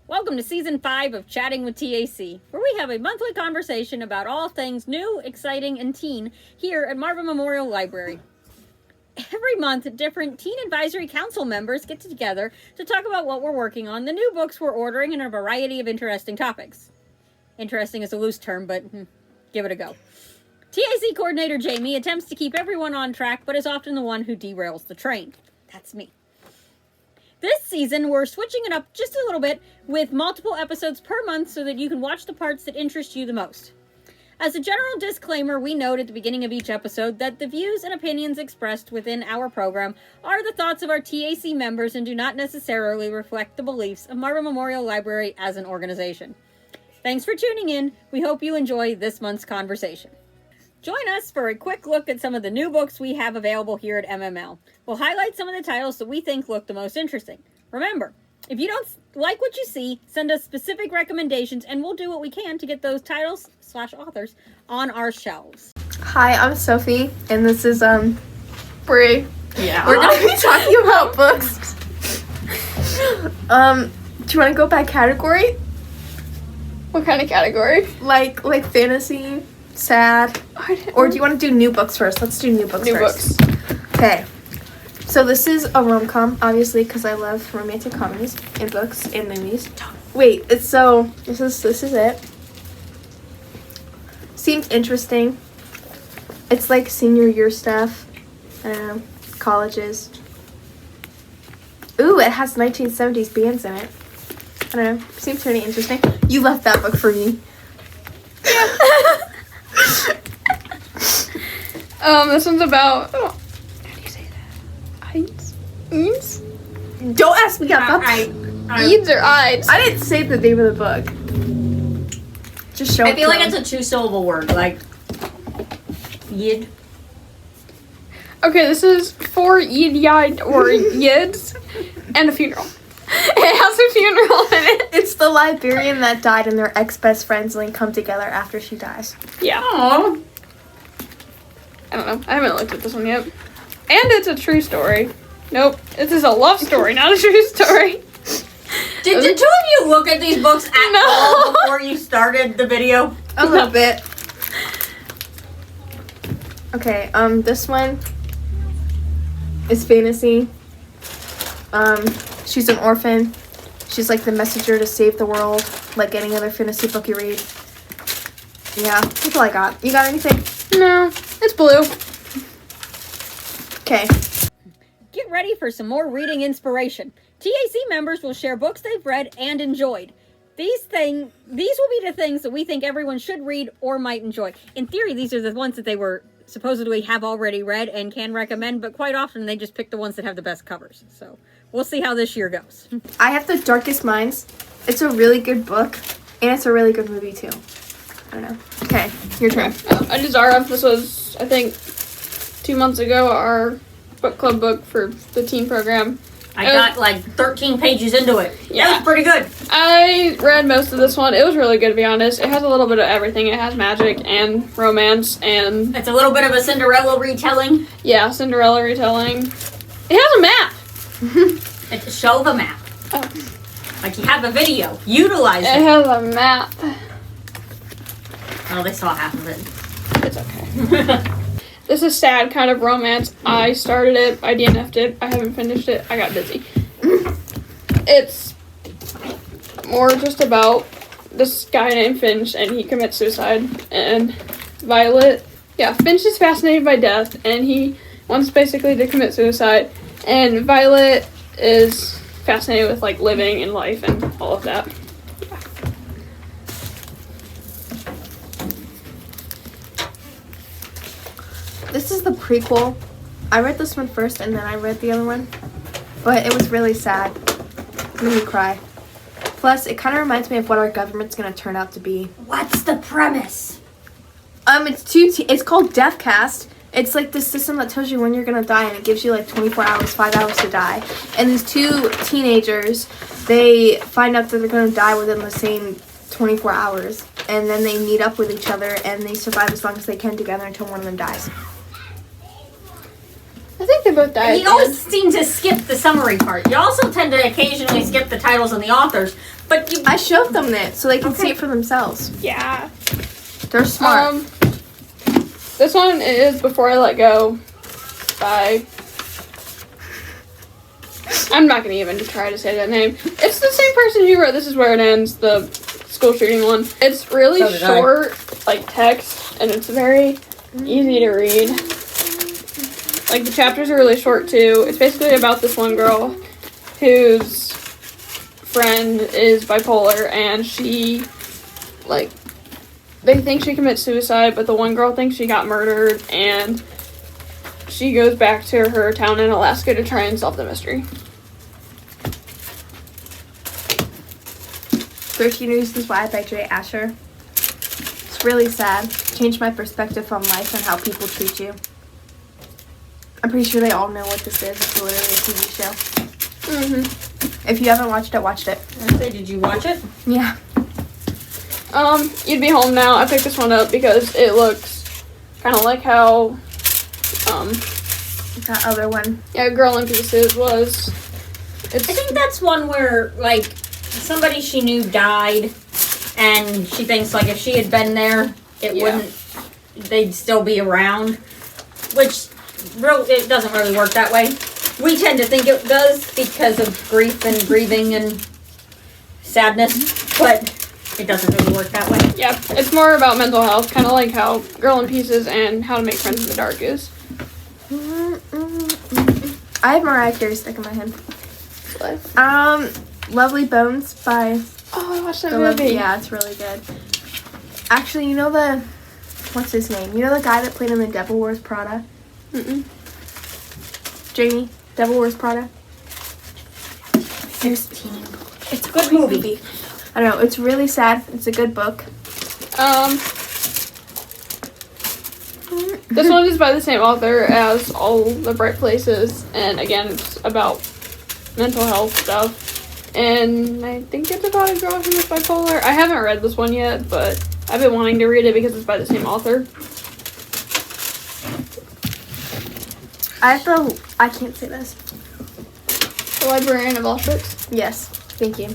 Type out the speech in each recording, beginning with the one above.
Welcome to Season 5 of Chatting with TAC, where we have a monthly conversation about all things new, exciting, and teen here at Marvin Memorial Library. Every month, different Teen Advisory Council members get together to talk about what we're working on, the new books we're ordering, and a variety of interesting topics. Interesting is a loose term, but give it a go. TAC Coordinator Jami attempts to keep everyone on track, but is often the one who derails the train. That's me. This season, we're switching it up just a little bit with multiple episodes per month so that you can watch the parts that interest you the most. As a general disclaimer, we note at the beginning of each episode that the views and opinions expressed within our program are the thoughts of our TAC members and do not necessarily reflect the beliefs of Marvin Memorial Library as an organization. Thanks for tuning in. We hope you enjoy this month's conversation. Join us for a quick look at some of the new books we have available here at MML. We'll highlight some of the titles that we think look the most interesting. Remember, if you don't like what you see, send us specific recommendations and we'll do what we can to get those titles/authors on our shelves. Hi, I'm Sophie, and this is, Bry. Yeah. We're going to be talking about books. Do you want to go by category? What kind of category? Like fantasy, sad, or do you want to do new books first? Let's do new books first. Okay. So this is a rom-com, obviously, because I love romantic comedies and books and movies. Wait, this is it. Seems interesting. It's like senior year stuff. I don't know, colleges. Ooh, it has 1970s bands in it. I don't know, seems pretty interesting. You left that book for me. This one's about, how do you say that? Eads? Don't ask me about that. Eads or Ides? I didn't say the name of the book. Just show it. I feel like it's a two-syllable word, like yid. Okay, this is 4 Eid or Yids and a funeral. It has a funeral in it. It's the librarian that died and their ex-best friends like come together after she dies. Yeah. Aww. I don't know. I haven't looked at this one yet. And it's a true story. Nope. This is a love story, not a true story. Did the two of you look at these books at all before you started the video? A little bit. Okay, this one is fantasy. She's an orphan. She's like the messenger to save the world, like any other fantasy book you read. Yeah, that's all I got. You got anything? No, it's blue. Okay. Get ready for some more reading inspiration. TAC members will share books they've read and enjoyed. These will be the things that we think everyone should read or might enjoy. In theory, these are the ones that they were supposedly have already read and can recommend, but quite often they just pick the ones that have the best covers. So we'll see how this year goes. I have The Darkest Minds. It's a really good book, and it's a really good movie too. I don't know. Okay, your turn. I did Zara. This was, I think, 2 months ago, our book club book for the teen program. I got like 13 pages into it. Yeah. That was pretty good. I read most of this one. It was really good, to be honest. It has a little bit of everything. It has magic and romance and... It's a little bit of a Cinderella retelling. Yeah, Cinderella retelling. It has a map. It's a show of a map. Oh. Like you have a video. Utilize It it. has a map. Oh, they saw half of it. It's okay. This is sad kind of romance. I started it. I DNF'd it. I haven't finished it. I got busy. It's more just about this guy named Finch, and he commits suicide. And Violet, Finch is fascinated by death, and he wants basically to commit suicide. And Violet is fascinated with like living and life and all of that. This is the prequel. I read this one first and then I read the other one. But it was really sad. It made me cry. Plus, it kind of reminds me of what our government's going to turn out to be. What's the premise? It's called Deathcast. It's like this system that tells you when you're going to die, and it gives you like 24 hours, 5 hours to die. And these two teenagers, they find out that they're going to die within the same 24 hours. And then they meet up with each other and they survive as long as they can together until one of them dies. I think they both died. You always seem to skip the summary part. You also tend to occasionally skip the titles and the authors, But you, I showed them it so they can see it for themselves. Yeah. They're smart. This one is Before I Let Go by... I'm not going to even try to say that name. It's the same person who wrote This Is Where It Ends, the school shooting one. It's really short, like text, and it's very easy to read. Like, the chapters are really short, too. It's basically about this one girl whose friend is bipolar, and she, like, they think she commits suicide, but the one girl thinks she got murdered, and she goes back to her town in Alaska to try and solve the mystery. 13 Reasons Why by Jay Asher. It's really sad. Changed my perspective on life and how people treat you. I'm pretty sure they all know what this is. It's literally a TV show. Mm-hmm. If you haven't watched it, watch it. did you watch it? Yeah. You'd Be Home Now. I picked this one up because it looks kind of like how, That other one. yeah, Girl in Pieces was. I think that's one where, like, somebody she knew died, and she thinks, like, if she had been there, they'd still be around, which it doesn't really work that way. We tend to think it does because of grief and grieving and sadness, but it doesn't really work that way. Yeah, it's more about mental health, kind of like how Girl in Pieces and How to Make Friends in the Dark is. I have Mariah Carey stuck in my head. Lovely Bones by... Oh, I watched that movie. Yeah, it's really good. Actually, you know what's his name? You know the guy that played in The Devil Wears Prada? Mm-mm. Jami, Devil Wears Prada? 16. It's a good movie. I don't know, it's really sad. It's a good book. This one is by the same author as All the Bright Places, and again, it's about mental health stuff. And I think it's about a girl who is bipolar. I haven't read this one yet, but I've been wanting to read it because it's by the same author. I can't say this. The Librarian of Auschwitz. Yes, thank you.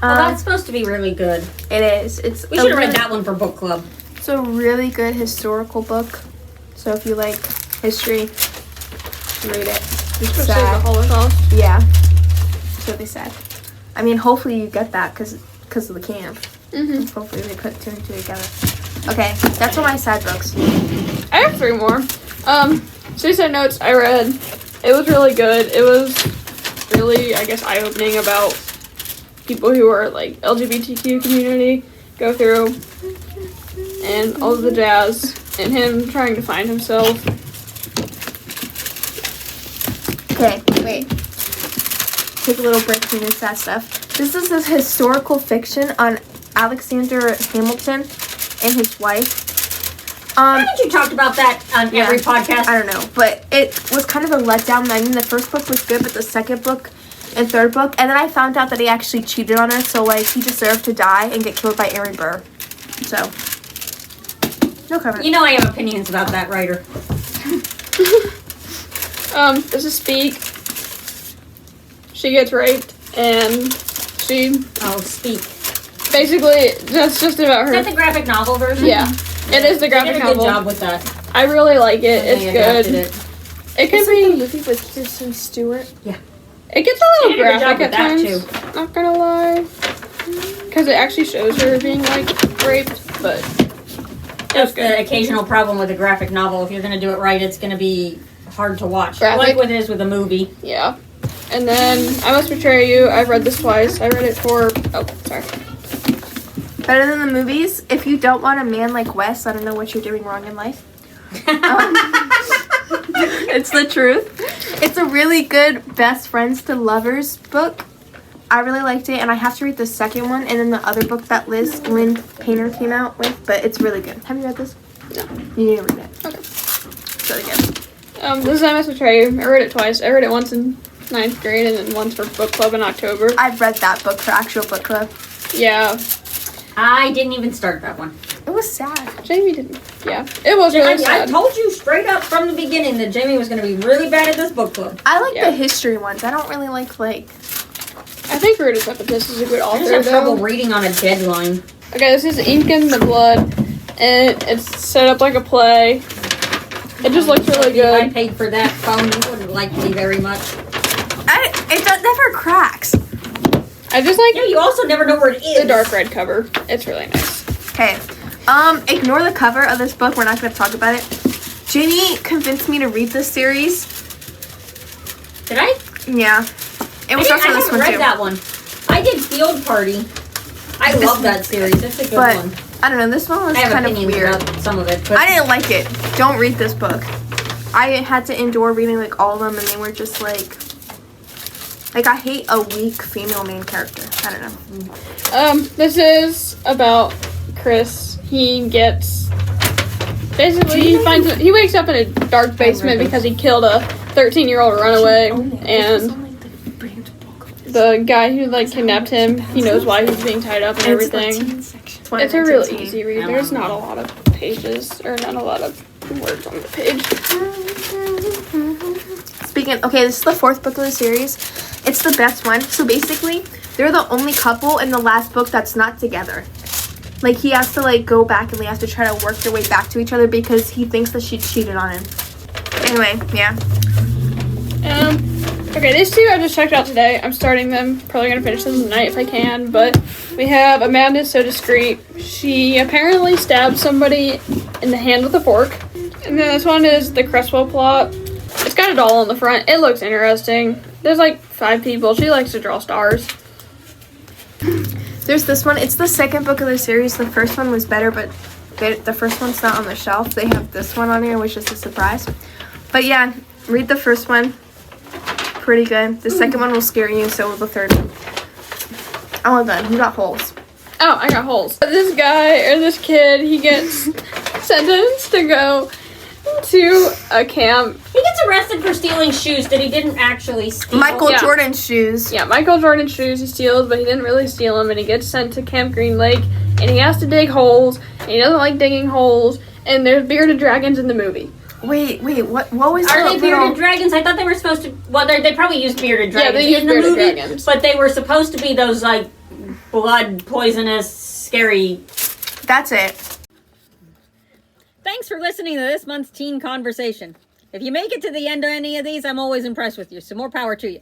Well, that's supposed to be really good. It is. We should have read that one for book club. It's a really good historical book. So if you like history, read it. It's Especially sad. the Holocaust. Yeah. It's really sad. I mean, hopefully you get that because of the camp. Mm-hmm. Hopefully they put two and two together. Okay, that's all my sad books. I have 3 more. Suicide Notes I read. It was really good. It was really, I guess, eye-opening about people who are, like, LGBTQ community go through and all of the jazz and him trying to find himself. Okay, wait. Take a little break from this sad stuff. This is a historical fiction on Alexander Hamilton and his wife. Haven't you talked about that on every podcast? I don't know, but it was kind of a letdown. I mean, the first book was good, but the second book and third book, and then I found out that he actually cheated on her, so, like, he deserved to die and get killed by Aaron Burr. So, no comment. You know I have opinions about that writer. This is Speak. She gets raped, and she... Oh, Speak. Basically, that's just about her. Is that the graphic novel version? Yeah. It is the graphic They did a novel. good job with that. I really like it. They It's adapted good. It could Isn't the be... movie with Kirsten Stewart? Yeah. It gets a They little did a good job graphic at with that, times. Not gonna lie. Because it actually shows her being, like, raped, but... That's the occasional problem with a graphic novel. If you're going to do it right, it's going to be hard to watch. Graphic. Like what it is with a movie. Yeah. And then, I Must Betray You. I've read this twice. I read it for... Oh, sorry. Better than the movies. If you don't want a man like Wes, I don't know what you're doing wrong in life. It's the truth. It's a really good best friends to lovers book. I really liked it, and I have to read the second one and then the other book that Lynn Painter came out with, but it's really good. Have you read this? No. You need to read it. Okay. It's really good. This is I Must Betray You. I read it twice. I read it once in 9th grade and then once for book club in October. I've read that book for actual book club. Yeah. I didn't even start that one. It was sad. Jami didn't. Yeah. It was really I sad. told you straight up from the beginning that Jami was going to be really bad at this book club. I like Yeah. the history ones. I don't really like I I think Rita Sepetys is a good I author, just have trouble though. reading on a deadline. Okay, this is Ink in the Blood, and it's set up like a play. It just looks really If I good. paid for that phone, you wouldn't like me very much. It never cracks. I just like Yeah, you also never know where it is. the dark red cover. It's really nice. Okay. Ignore the cover of this book. We're not going to talk about it. Jami convinced me to read this series. Did I? Yeah. It was also I this haven't one read too. that one. I did Field Party. I love that series. It's a good But one. I don't know. This one was I have kind of opinions weird. about some of it, but I didn't like it. Don't read this book. I had to endure reading like all of them, and they were just like I hate a weak female main character. I don't know. This is about Chris. He gets basically he wakes up in a dark basement because he killed a 13-year-old runaway, and the guy who like kidnapped him, he knows why he's being tied up and everything. It's a real easy read. There's not a lot of pages or not a lot of words on the page. Okay, this is the 4th book of the series. It's the best one. So basically, they're the only couple in the last book that's not together. Like, he has to, like, go back and they have to try to work their way back to each other because he thinks that she cheated on him. Anyway, yeah. Okay, these two I just checked out today. I'm starting them. Probably gonna finish them tonight if I can. But we have Amanda's So Discreet. She apparently stabbed somebody in the hand with a fork. And then this one is The Cresswell Plot. It's got a doll on the front. It looks interesting. There's like 5 people. She likes to draw stars. There's this one. It's the 2nd book of the series. The first one was better, but the first one's not on the shelf. They have this one on here, which is a surprise. But yeah, read the first one. Pretty good. The second one will scare you, so will the third one. Oh, well done. You got holes. Oh, I got holes. This guy, or this kid, he gets sentenced to go to a camp. he gets arrested for stealing shoes that he didn't actually steal. Michael Yeah. Jordan's shoes. Yeah, Michael Jordan's shoes he steals, but he didn't really steal them, and he gets sent to Camp Green Lake, and he has to dig holes, and he doesn't like digging holes, and there's bearded dragons in the movie. Wait, what was Are the they bearded little... dragons? I thought they were supposed to. Well, they probably used bearded Yeah, dragons they used in the bearded movie, dragons. but they were supposed to be those like blood poisonous, scary. That's it. Thanks for listening to this month's Teen Conversation. If you make it to the end of any of these, I'm always impressed with you, so more power to you.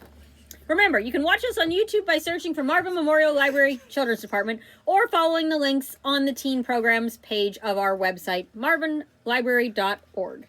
Remember, you can watch us on YouTube by searching for Marvin Memorial Library Children's Department or following the links on the teen programs page of our website, marvinlibrary.org.